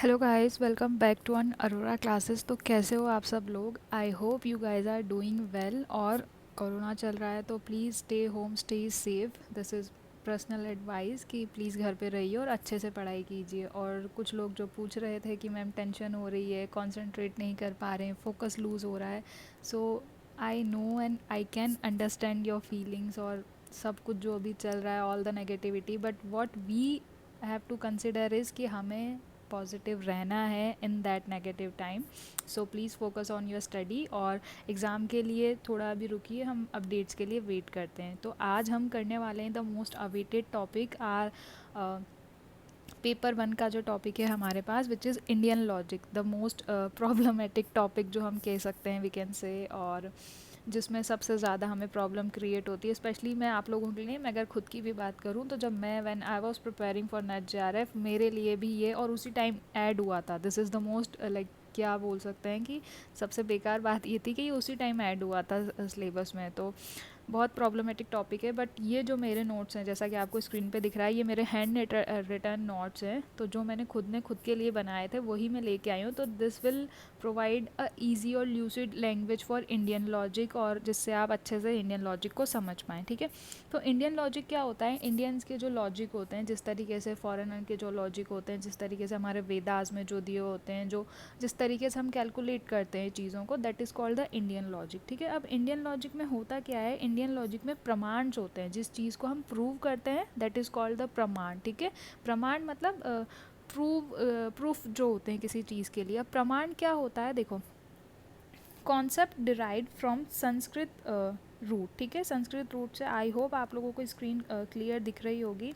Hello guys, welcome back to अन Arora classes. तो कैसे हो आप सब लोग? I hope you guys are doing well. और कोरोना चल रहा है तो please stay home, stay safe. This is personal advice कि प्लीज़ घर पे रहिए और अच्छे से पढ़ाई कीजिए। और कुछ लोग जो पूछ रहे थे कि मैम टेंशन हो रही है, कंसंट्रेट नहीं कर पा रहे हैं, फोकस लूज़ हो रहा है, so I know and I can understand your feelings और सब कुछ जो अभी चल रहा है, all the negativity. But what we have to consider is कि हमें पॉजिटिव रहना है in that negative time. So please focus on your study. और एग्ज़ाम के लिए थोड़ा अभी रुकिए, हम अपडेट्स के लिए वेट करते हैं। तो आज हम करने वाले हैं the most awaited topic our paper 1 का जो टॉपिक है हमारे पास, which is Indian logic, the most problematic topic जो हम कह सकते हैं, वी कैन से। और जिसमें सबसे ज़्यादा हमें प्रॉब्लम क्रिएट होती है, स्पेशली मैं आप लोगों के लिए, मैं अगर खुद की भी बात करूँ तो जब मैं when I was preparing for net JRF, मेरे लिए भी ये और उसी टाइम ऐड हुआ था। This is the most like, क्या बोल सकते हैं कि सबसे बेकार बात ये थी कि ये उसी टाइम ऐड हुआ था सिलेबस में। तो बहुत प्रॉब्लमेटिक टॉपिक है। बट ये जो मेरे नोट्स हैं, जैसा कि आपको स्क्रीन पे दिख रहा है, ये मेरे हैंड रिटर्न नोट्स हैं। तो जो मैंने खुद के लिए बनाए थे वही मैं लेके आई हूँ। तो this will provide a easy और lucid language for Indian logic, और जिससे आप अच्छे से इंडियन लॉजिक को समझ पाएँ। ठीक है, तो इंडियन लॉजिक क्या होता है? इंडियंस के जो लॉजिक होते हैं, जिस तरीके से फॉरेनर के जो लॉजिक होते हैं, जिस तरीके से हमारे वेदास में जो दिए होते हैं, जो जिस तरीके से हम कैलकुलेट करते हैं चीज़ों को, that is called the Indian logic. ठीक है, अब इंडियन लॉजिक में होता क्या है? इंडियन लॉजिक में प्रमाण जो होते हैं, जिस चीज़ को हम प्रूव करते हैं, दैट इज़ कॉल्ड द प्रमाण। ठीक है, प्रमाण मतलब प्रूफ जो होते हैं किसी चीज़ के लिए। अब प्रमाण क्या होता है? देखो, concept derive from Sanskrit root. ठीक है, संस्कृत रूट से, आई होप आप लोगों को स्क्रीन क्लियर दिख रही होगी।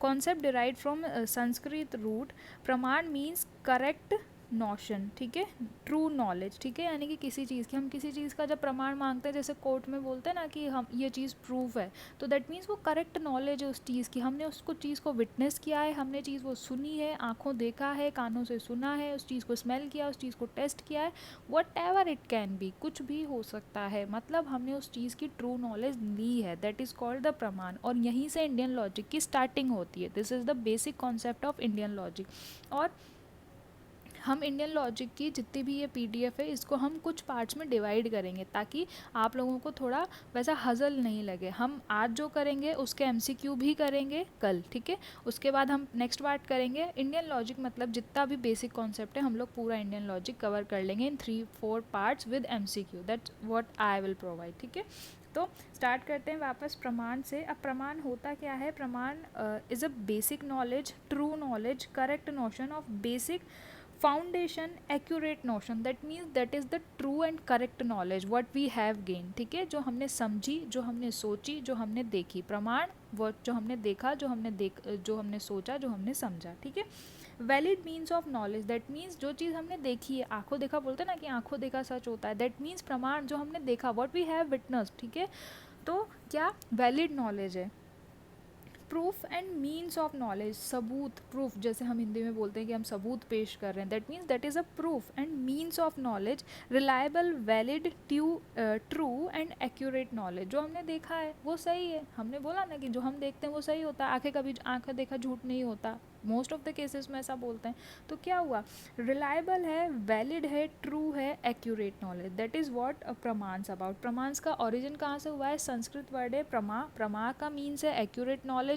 Concept derive from Sanskrit root. प्रमाण मीन्स करेक्ट नोशन, ठीक है, ट्रू नॉलेज। ठीक है, यानी कि किसी चीज़ की, हम किसी चीज़ का जब प्रमाण मांगते हैं, जैसे कोर्ट में बोलते हैं ना कि हम ये चीज़ प्रूफ है, तो दैट मीन्स वो करेक्ट नॉलेज है उस चीज़ की, हमने उसको चीज़ को विटनेस किया है, हमने चीज़ वो सुनी है, आँखों देखा है, कानों से सुना है, उस चीज़ को स्मेल किया, उस चीज़ को टेस्ट किया है, what ever it can be, कुछ भी हो सकता है, मतलब हमने उस चीज़ की ट्रू नॉलेज ली है, दैट इज़ कॉल्ड द प्रमाण। और यहीं से इंडियन लॉजिक की स्टार्टिंग होती है। This is the basic concept of Indian logic. और हम इंडियन लॉजिक की जितनी भी ये पीडीएफ है, इसको हम कुछ पार्ट्स में डिवाइड करेंगे ताकि आप लोगों को थोड़ा वैसा हजल नहीं लगे। हम आज जो करेंगे उसके एमसीक्यू भी करेंगे कल। ठीक है, उसके बाद हम नेक्स्ट पार्ट करेंगे इंडियन लॉजिक, मतलब जितना भी बेसिक कॉन्सेप्ट है हम लोग पूरा इंडियन लॉजिक कवर कर लेंगे इन 3-4 parts with MCQ. That's what I will provide. ठीक है, तो स्टार्ट करते हैं वापस प्रमाण से। अब प्रमाण होता क्या है? प्रमाण is a basic knowledge, true knowledge, correct notion of basic foundation, accurate notion, that means that is the true and correct knowledge what we have gain. ठीक है, जो हमने समझी, जो हमने सोची, जो हमने देखी। प्रमाण वो जो हमने देखा, जो हमने सोचा, जो हमने समझा। ठीक है, valid means of knowledge, that means जो चीज़ हमने देखी है, आंखों देखा बोलते हैं ना कि आंखों देखा सच होता है, दैट मीन्स प्रमाण जो हमने देखा, वट वी हैव विटनेस। ठीक है, तो क्या वैलिड नॉलेज है। Proof and means of knowledge, सबूत, प्रूफ, जैसे हम हिंदी में बोलते हैं कि हम सबूत पेश कर रहे हैं, that means that is a proof and means of knowledge. Reliable, valid, true and accurate knowledge, जो हमने देखा है वो सही है। हमने बोला ना कि जो हम देखते हैं वो सही होता है, आंखें देखा झूठ नहीं होता, मोस्ट ऑफ द केसेस में ऐसा बोलते हैं। तो क्या हुआ? रिलायबल है, वैलिड है, ट्रू है, accurate knowledge, that is what प्रमाण्स अबाउट। प्रमाण्स का ओरिजिन कहाँ से हुआ है? संस्कृत वर्ड है प्रमा। प्रमा का मीन्स है accurate knowledge,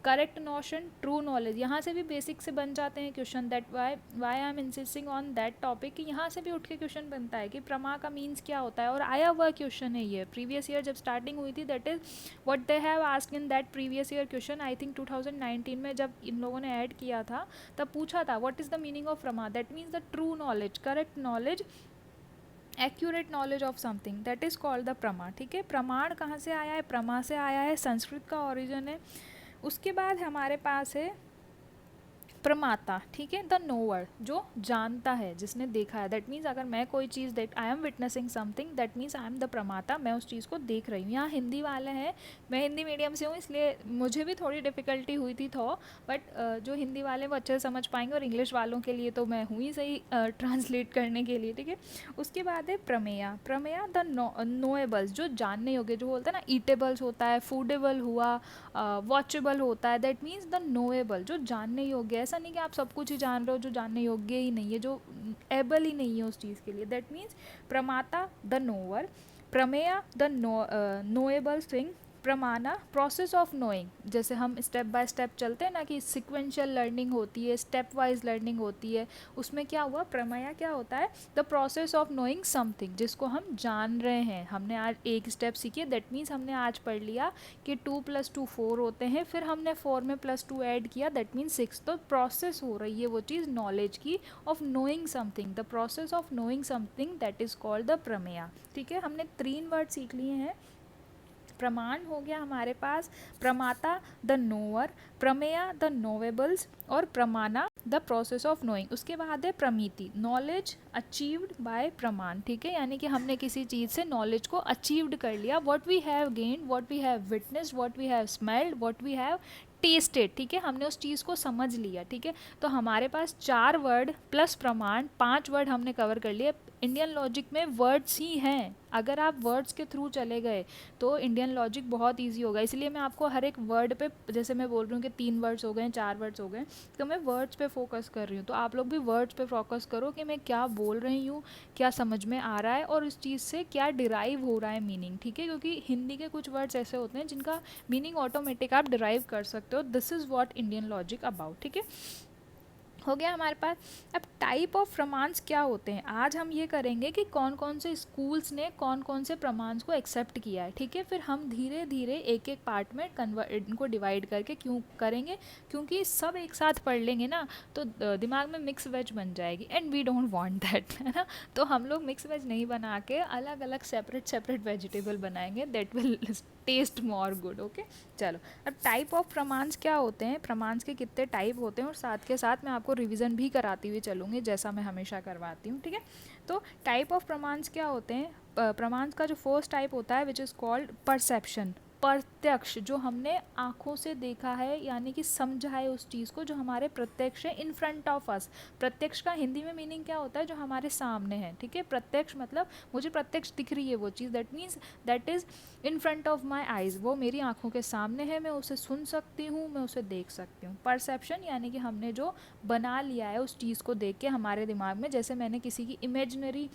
correct notion, true knowledge. यहाँ से भी बेसिक से बन जाते हैं question, that why I am insisting on that topic कि यहाँ से भी उठ के क्वेश्चन बनता है कि प्रमा का मीन्स क्या होता है। और आया हुआ क्वेश्चन है ये, प्रीवियस ईयर जब स्टार्टिंग हुई थी, that is what they have asked in that previous year question. I think 2019 में जब इन लोगों ने ऐड किया था, तब पूछा था what is the meaning of प्रमा। That means the true knowledge, correct knowledge, accurate knowledge of something, that is called the प्रमा। ठीक है, प्रमाण कहाँ से आया है? प्रमा से आया है, संस्कृत का ओरिजिन है। उसके बाद हमारे पास है प्रमाता। ठीक है, द नोअर, जो जानता है, जिसने देखा है, दैट मीन्स अगर मैं कोई चीज़ देख, I am witnessing something, that means I am the प्रमाता, मैं उस चीज़ को देख रही हूँ। यहाँ हिंदी वाले हैं, मैं हिंदी मीडियम से हूँ, इसलिए मुझे भी थोड़ी डिफ़िकल्टी हुई थी बट जो हिंदी वाले वो अच्छे से समझ पाएंगे, और इंग्लिश वालों के लिए तो मैं हूँ ही सही ट्रांसलेट करने के लिए। ठीक है, उसके बाद है प्रमेया। प्रमेया द नोएबल्स, जो जानने योग्य, जो बोलते हैं ना ईटेबल्स होता है, फूडेबल हुआ, वॉचेबल होता है, दैट मीन्स द नोएबल, जो जानने योग्य है, ऐसा नहीं कि आप सब कुछ ही जान रहे हो जो जानने योग्य ही नहीं है, जो एबल ही नहीं है उस चीज़ के लिए। दैट मीन्स प्रमाता द नोअर, प्रमेया द नोएबल थिंग, प्रमाणा प्रोसेस ऑफ नोइंग। जैसे हम स्टेप बाय स्टेप चलते हैं ना कि सिक्वेंशियल लर्निंग होती है, स्टेप वाइज लर्निंग होती है, उसमें क्या हुआ, प्रमेया क्या होता है, the process of knowing something, जिसको हम जान रहे हैं। हमने आज एक स्टेप सीखी, दैट मीन्स हमने आज पढ़ लिया कि 2+2 4 होते हैं, फिर हमने 4 में +2 ऐड किया, दैट मीन्स 6। तो प्रोसेस हो रही है वो चीज़ नॉलेज की, of knowing something, the process of knowing something, that is called the प्रमेया। ठीक है, हमने 3 वर्ड सीख लिए हैं। प्रमाण हो गया हमारे पास, प्रमाता द नोअर, प्रमेया द नोवेबल्स, और प्रमाणा द प्रोसेस ऑफ नोइंग। उसके बाद है प्रमिति, नॉलेज अचीव्ड बाय प्रमाण। ठीक है, यानी कि हमने किसी चीज़ से नॉलेज को अचीव्ड कर लिया, what we have gained, what we have witnessed, what we have smelled, what we have tasted. ठीक है, हमने उस चीज़ को समझ लिया। ठीक है, तो हमारे पास 4 वर्ड प्लस प्रमाण, 5 वर्ड हमने कवर कर लिए। इंडियन लॉजिक में वर्ड्स ही हैं, अगर आप वर्ड्स के थ्रू चले गए तो इंडियन लॉजिक बहुत इजी होगा। इसलिए मैं आपको हर एक वर्ड पे, जैसे मैं बोल रही हूँ कि 3 वर्ड्स हो गए, 4 वर्ड्स हो गए, तो मैं वर्ड्स पे फोकस कर रही हूँ। तो आप लोग भी वर्ड्स पे फोकस करो कि मैं क्या बोल रही हूँ, क्या समझ में आ रहा है, और इस चीज़ से क्या डिराइव हो रहा है मीनिंग। ठीक है, क्योंकि हिंदी के कुछ वर्ड्स ऐसे होते हैं जिनका मीनिंग ऑटोमेटिक आप डिराइव कर सकते हो। This is what Indian logic about. ठीक है, हो गया हमारे पास। अब टाइप ऑफ प्रमाण्स क्या होते हैं, आज हम ये करेंगे कि कौन कौन से स्कूल्स ने कौन कौन से प्रमाण्स को एक्सेप्ट किया है। ठीक है, फिर हम धीरे धीरे एक एक पार्ट में इनको डिवाइड करके क्यों करेंगे, क्योंकि सब एक साथ पढ़ लेंगे ना तो दिमाग में मिक्स वेज बन जाएगी, and we don't want that, है ना। तो हम लोग मिक्स वेज नहीं बना के अलग अलग सेपरेट सेपरेट वेजिटेबल बनाएंगे, that will taste more good. Okay, चलो अब टाइप ऑफ प्रमाण्स क्या होते हैं, प्रमाण्स के कितने टाइप होते हैं, और साथ के साथ मैं आपको रिवीजन भी कराती हुई चलूँगी जैसा मैं हमेशा करवाती हूँ। ठीक है, तो टाइप ऑफ प्रमाण्स क्या होते हैं, प्रमाण्स का जो फर्स्ट टाइप होता है विच इज़ कॉल्ड परसेप्शन, प्रत्यक्ष, जो हमने आँखों से देखा है, यानी कि समझा है उस चीज़ को, जो हमारे प्रत्यक्ष है, इन फ्रंट ऑफ अस। प्रत्यक्ष का हिंदी में मीनिंग क्या होता है, जो हमारे सामने है। ठीक है, प्रत्यक्ष मतलब मुझे प्रत्यक्ष दिख रही है वो चीज़, that means that is in front of my eyes, वो मेरी आँखों के सामने है, मैं उसे सुन सकती हूँ, मैं उसे देख सकती हूँ। परसेप्शन यानी कि हमने जो बना लिया है उस चीज़ को देख के हमारे दिमाग में, जैसे मैंने किसी की इमेजिनरी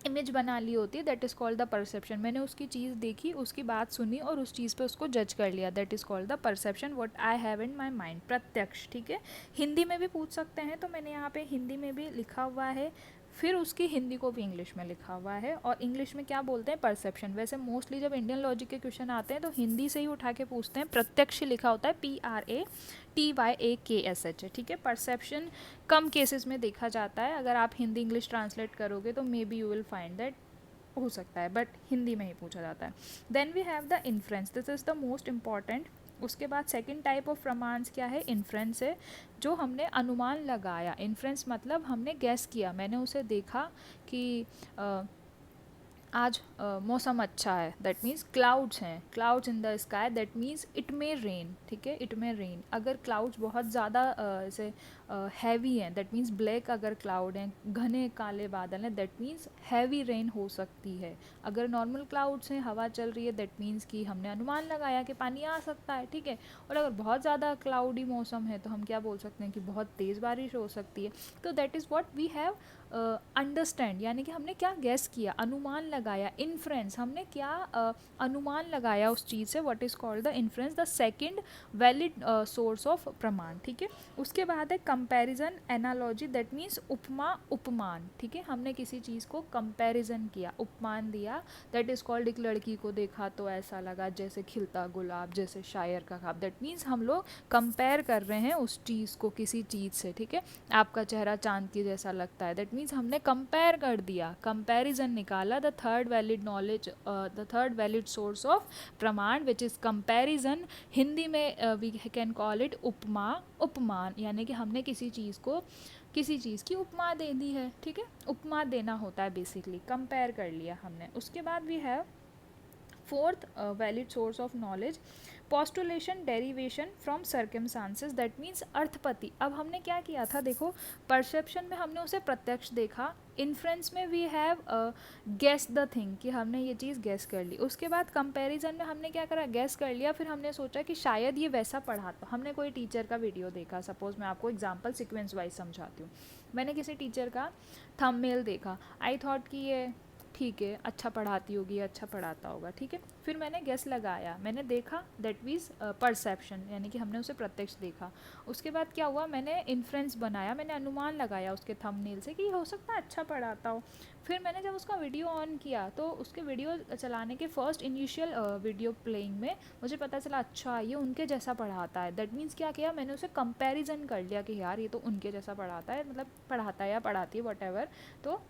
इमेज बना ली होती है, that is called the perception. मैंने उसकी चीज़ देखी, उसकी बात सुनी और उस चीज़ पे उसको जज कर लिया, that is called the perception what I have in my mind, प्रत्यक्ष। ठीक है, हिंदी में भी पूछ सकते हैं, तो मैंने यहाँ पे हिंदी में भी लिखा हुआ है, फिर उसकी हिंदी को भी इंग्लिश में लिखा हुआ है, और इंग्लिश में क्या बोलते हैं, परसेप्शन। वैसे मोस्टली जब इंडियन लॉजिक के क्वेश्चन आते हैं तो हिंदी से ही उठा के पूछते हैं, प्रत्यक्ष लिखा होता है PRATYAKSH है। ठीक है, परसेप्शन कम केसेस में देखा जाता है, अगर आप हिंदी इंग्लिश ट्रांसलेट करोगे तो may be you will find that हो सकता है, बट हिंदी में ही पूछा जाता है। Then we have the inference, this is the most important. उसके बाद सेकंड टाइप ऑफ प्रमाण्स क्या है, इन्फ्रेंस है, जो हमने अनुमान लगाया। इन्फ्रेंस मतलब हमने गैस किया, मैंने उसे देखा कि आज मौसम अच्छा है, दैट मीन्स क्लाउड्स हैं, clouds in the sky, that means it may rain. ठीक है, इट मे रेन, अगर क्लाउड्स बहुत ज़्यादा ऐसे हैवी हैं, दैट मीन्स ब्लैक अगर क्लाउड हैं, घने काले बादल हैं, दैट मीन्स हैवी रेन हो सकती है। अगर नॉर्मल क्लाउड्स हैं, हवा चल रही है, दैट मीन्स कि हमने अनुमान लगाया कि पानी आ सकता है। ठीक है, और अगर बहुत ज़्यादा क्लाउडी मौसम है तो हम क्या बोल सकते हैं कि बहुत तेज़ बारिश हो सकती है। तो that is what we have understand, यानी कि हमने क्या गैस किया, अनुमान लगाया। इन्फ्रेंस, हमने क्या अनुमान लगाया उस चीज़ से, what is called the inference, the second valid source of प्रमाण। ठीक है, उसके बाद है कंपैरिजन एनालॉजी, दैट मीन्स उपमा उपमान। ठीक है, हमने किसी चीज़ को कंपैरिजन किया, उपमान दिया, दैट इज़ कॉल्ड, एक लड़की को देखा तो ऐसा लगा जैसे खिलता गुलाब, जैसे शायर का ख्वाब, दैट मीन्स हम लोग कंपेयर कर रहे हैं उस चीज़ को किसी चीज़ से। ठीक है, आपका चेहरा चांद की जैसा लगता है, दैट मीन्स हमने कंपेयर कर दिया, कंपैरिजन निकाला। The third valid knowledge, the third valid source of प्रमाण विच इज़ कंपैरिजन, हिंदी में वी कैन कॉल इट उपमा उपमान, यानी कि हमने किसी चीज़ को किसी चीज़ की उपमा दे दी है। ठीक है, उपमा देना होता है बेसिकली, कंपेयर कर लिया हमने। उसके बाद भी है fourth valid source of knowledge postulation derivation from circumstances, that means अर्थपति। अब हमने क्या किया था, देखो परसेप्शन में हमने उसे प्रत्यक्ष देखा, इन्फ्रेंस में we have guess the thing कि हमने ये चीज़ गेस कर ली, उसके बाद कंपैरिजन में हमने क्या करा, गेस कर लिया, फिर हमने सोचा कि शायद ये वैसा पढ़ाता, हमने कोई टीचर का वीडियो देखा, सपोज मैं आपको एग्जांपल सीक्वेंस वाइज समझाती हूँ, मैंने किसी टीचर का थंबनेल देखा, आई थॉट कि ये ठीक है, अच्छा पढ़ाती होगी, अच्छा पढ़ाता होगा, ठीक है, फिर मैंने गेस लगाया, मैंने देखा, दैट मीन्स परसेप्शन, यानी कि हमने उसे प्रत्यक्ष देखा। उसके बाद क्या हुआ, मैंने इन्फ्रेंस बनाया, मैंने अनुमान लगाया उसके थंबनेल से कि हो सकता है अच्छा पढ़ाता हो। फिर मैंने जब उसका वीडियो ऑन किया तो उसके वीडियो चलाने के फर्स्ट इनिशियल वीडियो प्लेइंग में मुझे पता चला अच्छा ये उनके जैसा पढ़ाता है, दैट मीन्स क्या किया, मैंने उसे कंपैरिजन कर लिया कि यार ये तो उनके जैसा पढ़ाता है, मतलब पढ़ाता है या पढ़ाती है वट। तो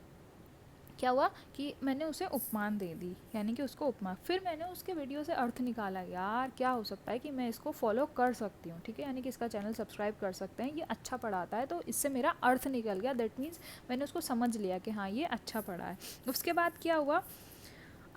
क्या हुआ कि मैंने उसे उपमान दे दी, यानी कि उसको उपमा, फिर मैंने उसके वीडियो से अर्थ निकाला, यार क्या हो सकता है कि मैं इसको फॉलो कर सकती हूँ, ठीक है, यानी कि इसका चैनल सब्सक्राइब कर सकते हैं, ये अच्छा पढ़ाता है, तो इससे मेरा अर्थ निकल गया, दैट मीन्स मैंने उसको समझ लिया कि हाँ ये अच्छा पढ़ा है। उसके बाद क्या हुआ,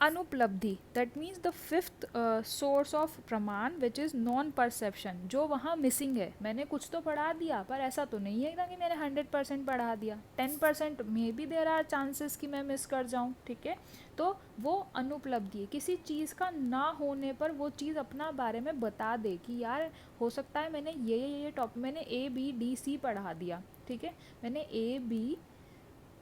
अनुपलब्धि, that means the fifth source of प्रमाण विच इज़ नॉन परसेप्शन, जो वहाँ मिसिंग है, मैंने कुछ तो पढ़ा दिया पर ऐसा तो नहीं है ना कि मैंने 100% पढ़ा दिया, 10% maybe there are chances कि मैं मिस कर जाऊँ, ठीक है, तो वो अनुपलब्धि है, किसी चीज़ का ना होने पर वो चीज़ अपना बारे में बता दे कि यार हो सकता है मैंने ये टॉपिक, मैंने ABDC पढ़ा दिया, ठीक है, मैंने AB,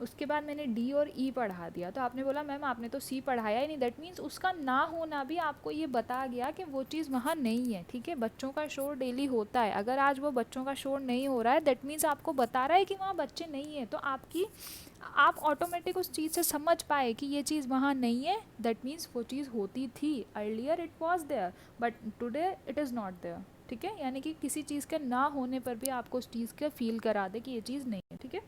उसके बाद मैंने डी और ई पढ़ा दिया, तो आपने बोला मैम आपने तो सी पढ़ाया ही नहीं, दैट मीन्स उसका ना होना भी आपको ये बता गया कि वो चीज़ वहाँ नहीं है, ठीक है। बच्चों का शोर डेली होता है, अगर आज वो बच्चों का शोर नहीं हो रहा है, दैट मीन्स आपको बता रहा है कि वहाँ बच्चे नहीं है, तो आप ऑटोमेटिक उस चीज़ से समझ पाए कि ये चीज़ वहाँ नहीं है, दैट मीन्स वो चीज़ होती थी, earlier it was there but today it is not there, ठीक है, यानी कि किसी चीज़ के ना होने पर भी आपको उस चीज़ का फील करा दे कि ये चीज़ नहीं है, ठीक है।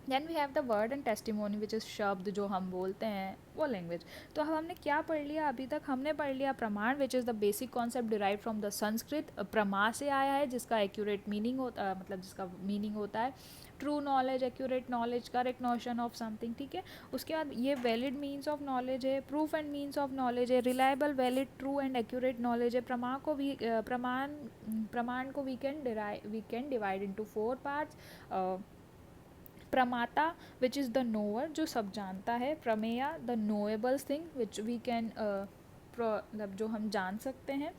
Then we have the word and testimony which is शब्द जो हम बोलते हैं वो लैंग्वेज। तो अब हमने क्या पढ़ लिया अभी तक, हमने पढ़ लिया प्रमाण which is the basic concept derive from the Sanskrit, प्रमा से आया है जिसका एक्यूरेट मीनिंग होता मतलब जिसका मीनिंग होता है true knowledge, accurate knowledge, correct notion of something, ठीक है। उसके बाद ये वैलिड मीन्स ऑफ नॉलेज है, proof and means of knowledge है, reliable valid true and accurate knowledge है। प्रमाण को we can divide into 4 parts. प्रमाता विच इज़ द नोअर, जो सब जानता है, प्रमेया the knowable thing which we can मतलब जो हम जान सकते हैं,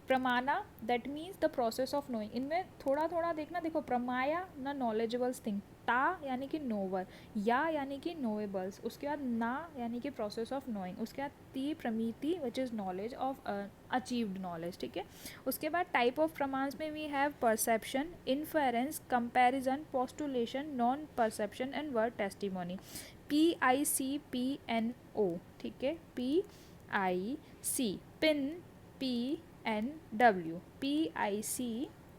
प्रमाना that means the process of knowing, इनमें थोड़ा थोड़ा देखना, देखो प्रमाया न नॉलेजेबल थिंग, ता यानी कि नोवर, या यानी कि नोएबल्स, उसके बाद ना यानी कि प्रोसेस ऑफ नोइंग, उसके बाद ती प्रमिति which is knowledge of achieved knowledge, ठीक है। उसके बाद टाइप ऑफ प्रमाण्स में we have perception, inference, comparison, postulation, non perception and word testimony. PICPNO, ठीक है, PIC पिन, PNW, PIC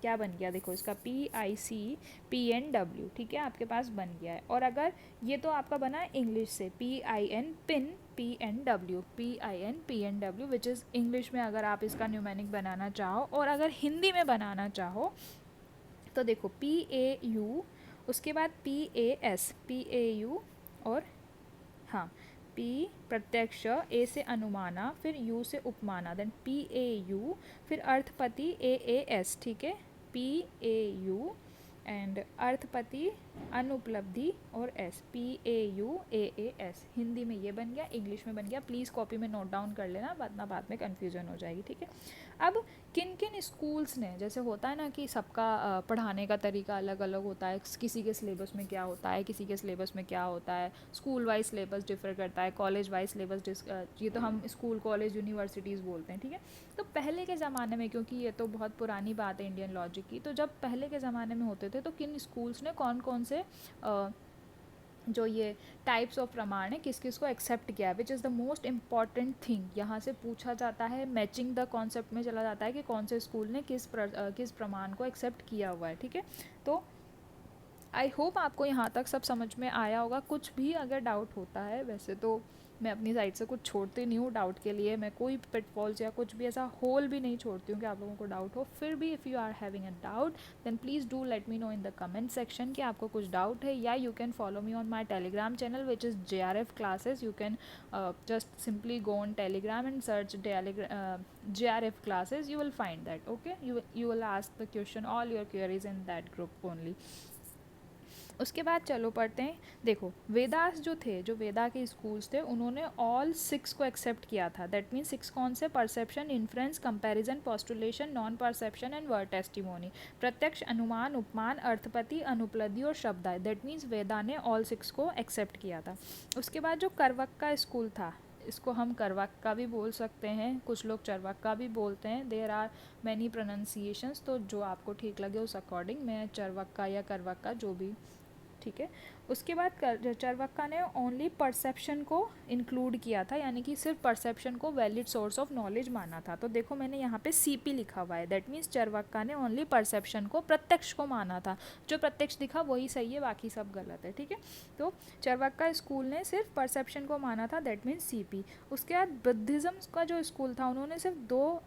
क्या बन गया, देखो इसका PICPNW, ठीक है, आपके पास बन गया है। और अगर ये तो आपका बना है इंग्लिश से, PIN pin, PNW which is English में अगर आप इसका न्यूमेनिक बनाना चाहो, और अगर हिंदी में बनाना चाहो तो देखो PAU, उसके बाद PAS, PAU और हाँ P प्रत्यक्ष, A से अनुमाना, फिर U से उपमाना, देन PAU, फिर अर्थपति AAS, ठीक है, PAU एंड अर्थपति अनुपलब्धि और S, PAUAAS, हिंदी में ये बन गया, इंग्लिश में बन गया। प्लीज़ कॉपी में नोट डाउन कर लेना, वरना बाद में कन्फ्यूजन हो जाएगी, ठीक है। अब किन किन स्कूल्स ने, जैसे होता है ना कि सबका पढ़ाने का तरीका अलग अलग होता है, किसी के सिलेबस में क्या होता है, किसी के सिलेबस में क्या होता है, स्कूल वाइज सिलेबस डिफर करता है, कॉलेज वाइज सिलेबस ये तो हम स्कूल कॉलेज यूनिवर्सिटीज़ बोलते हैं, ठीक है। तो पहले के ज़माने में, क्योंकि ये तो बहुत पुरानी बात है इंडियन लॉजिक की, तो जब पहले के ज़माने में होते थे तो किन स्कूल्स ने कौन कौन से जो ये टाइप्स ऑफ प्रमाण है किस किस को एक्सेप्ट किया, विच is the most important thing, यहाँ से पूछा जाता है, मैचिंग द कॉन्सेप्ट में चला जाता है कि कौन से स्कूल ने किस प्रमाण को एक्सेप्ट किया हुआ है, ठीक है। तो आई होप आपको यहाँ तक सब समझ में आया होगा। कुछ भी अगर डाउट होता है, वैसे तो मैं अपनी साइड से कुछ छोड़ती नहीं हूँ डाउट के लिए, मैं कोई पिटफॉल्स या कुछ भी ऐसा होल भी नहीं छोड़ती हूँ कि आप लोगों को डाउट हो। फिर भी if you are having a doubt then please do let me know in the comment section कि आपको कुछ डाउट है, या you can follow me on my telegram channel which is JRF classes. You can just simply go on Telegram and search JRF classes. You will find that. Okay, you will ask the question, all your queries in that group only. उसके बाद चलो पढ़ते हैं। देखो, वेदास जो थे, जो वेदा के स्कूल्स थे, उन्होंने ऑल 6 को एक्सेप्ट किया था। दैट मीन्स 6 कौन से? Perception, inference, comparison, postulation, non perception and word testimony. प्रत्यक्ष, अनुमान, उपमान, अर्थपति, अनुपलब्धि और शब्दाय। दैट मीन्स वेदा ने ऑल 6 को एक्सेप्ट किया था। उसके बाद जो करवक्का स्कूल था, इसको हम करवक्का भी बोल सकते हैं, कुछ लोग चरवक्का भी बोलते हैं। देयर आर मैनी प्रोनाउंसिएशंस, तो जो आपको ठीक लगे उस अकॉर्डिंग, मैं चरवक्का या करवक्का जो भी, ठीक है। उसके बाद चरवक्का ने ओनली परसेप्शन को इंक्लूड किया था, यानी कि सिर्फ परसेप्शन को वैलिड सोर्स ऑफ नॉलेज माना था। तो देखो मैंने यहाँ पे CP लिखा हुआ है, दैट मीन्स चरवक्का ने ओनली परसेप्शन को, प्रत्यक्ष को माना था। जो प्रत्यक्ष दिखा वही सही है, बाकी सब गलत है, ठीक है। तो चरवक्का स्कूल ने सिर्फ परसेप्शन को माना था, दैट मीन्स CP। उसके बाद बुद्धिज़्म का जो स्कूल था, उन्होंने सिर्फ दो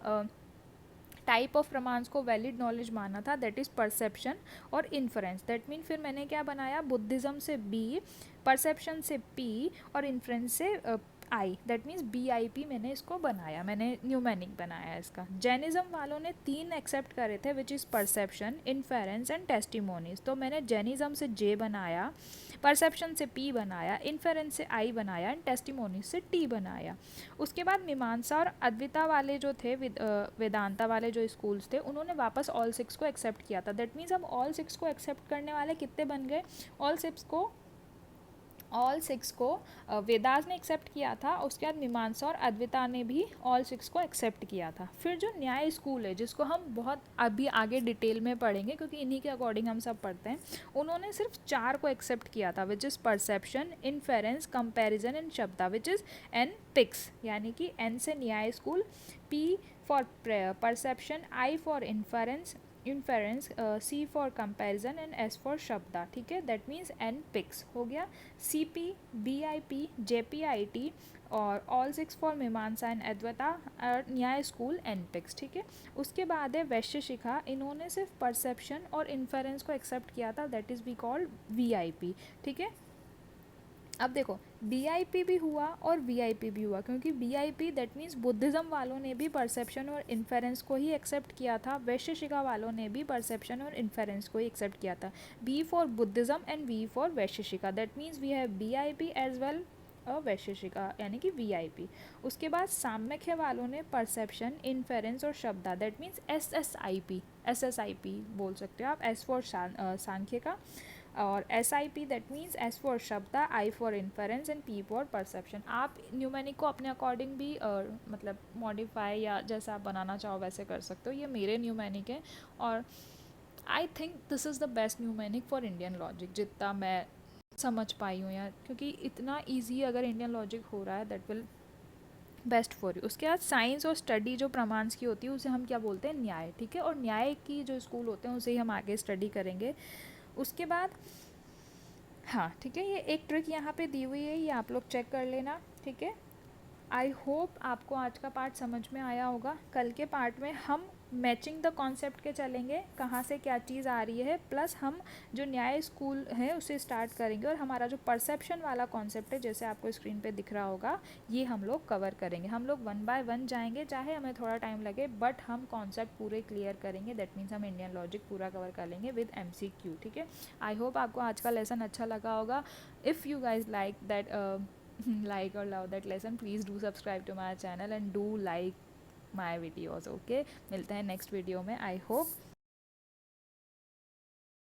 टाइप ऑफ प्रमाण्स को वैलिड नॉलेज माना था, दैट इज़ परसेप्शन और इन्फ्रेंस। दैट मीन फिर मैंने क्या बनाया, बुद्धिज़्म से B, परसेप्शन से P और इन्फ्रेंस से I, दैट मीन्स BIP मैंने इसको बनाया, मैंने न्यूमेनिक बनाया इसका। जैनिज़्म वालों ने 3 एक्सेप्ट करे थे, which is perception, inference and testimonies. तो मैंने जैनिज़्म से J बनाया, परसेप्शन से P बनाया, इन्फेरेंस से I बनाया एंड टेस्टिमोनीज से T बनाया। उसके बाद मीमांसा और अद्विता वाले जो थे, वेदांता वाले जो स्कूल्स थे, उन्होंने वापस ऑल 6 को एक्सेप्ट किया था। दैट मीन्स अब ऑल 6 को एक्सेप्ट करने वाले कितने बन गए? ऑल 6 को वेदास ने एक्सेप्ट किया था। उसके बाद मीमांसा और अद्विता ने भी ऑल 6 को एक्सेप्ट किया था। फिर जो न्याय स्कूल है, जिसको हम बहुत अभी आगे डिटेल में पढ़ेंगे क्योंकि इन्हीं के अकॉर्डिंग हम सब पढ़ते हैं, उन्होंने सिर्फ 4 को एक्सेप्ट किया था, which is perception, inference, comparison and शब्दा, विच इज़ N पिक्स, यानी कि N से न्याय school, P for perception, I for inference, C for comparison and S for शब्दा, ठीक है। दैट मीन्स N पिक्स हो गया। CP, BIP, JPIT और ऑल 6 फॉर मीमांसा एंड अद्वैता और न्याय स्कूल N पिक्स, ठीक है। उसके बाद है वैश्य शिखा, इन्होंने सिर्फ परसेप्शन और इन्फेरेंस को एक्सेप्ट किया था, that is we called VIP, ठीक है। अब देखो, BIP भी हुआ और VIP भी हुआ, क्योंकि BIP दैट मीन्स बुद्धिज़्म वालों ने भी परसेप्शन और इन्फेरेंस को ही एक्सेप्ट किया था, वैश्य शिखा वालों ने भी परसेप्शन और इन्फेरेंस को ही एक्सेप्ट किया था। B for Buddhism and V for वैश्य शिखा, that means we have BIP as well वैश्य शिखा, यानी कि VIP। उसके बाद साम्यख्य वालों ने परसेप्शन, इन्फेरेंस और शब्दा, दैट मीन्स SSIP बोल सकते हो आप, S फॉर सांख्य का, और SIP that means S for शब्दा, I for inference and P for perception. आप न्यूमेनिक को अपने अकॉर्डिंग भी मतलब मॉडिफाई या जैसा आप बनाना चाहो वैसे कर सकते हो। ये मेरे न्यूमेनिक है और I think this is the best mnemonic for Indian logic, जितना मैं समझ पाई हूँ यार, क्योंकि इतना ईजी अगर इंडियन लॉजिक हो रहा है that will best for you. उसके बाद साइंस और स्टडी जो प्रमाण्स की होती है उसे हम क्या बोलते हैं? न्याय, ठीक है। और न्याय की जो स्कूल होते हैं उसे ही हम आगे स्टडी करेंगे। उसके बाद हाँ ठीक है, ये एक ट्रिक यहाँ पे दी हुई है, ये आप लोग चेक कर लेना, ठीक है। आई होप आपको आज का पार्ट समझ में आया होगा। कल के पार्ट में हम मैचिंग द कॉन्सेप्ट के चलेंगे, कहाँ से क्या चीज़ आ रही है, प्लस हम जो न्याय स्कूल है उसे स्टार्ट करेंगे, और हमारा जो परसेप्शन वाला कॉन्सेप्ट है जैसे आपको स्क्रीन पे दिख रहा होगा, ये हम लोग कवर करेंगे। हम लोग 1 बाय 1 जाएंगे, चाहे हमें थोड़ा टाइम लगे, बट हम कॉन्सेप्ट पूरे क्लियर करेंगे। दैट मीन्स हम इंडियन लॉजिक पूरा कवर कर लेंगे विद MCQ, ठीक है। आई होप आपको आज का लेसन अच्छा लगा होगा। If you guys like that like or love that lesson, please do subscribe to my channel and do like my videos, okay। मिलते हैं नेक्स्ट वीडियो में। I hope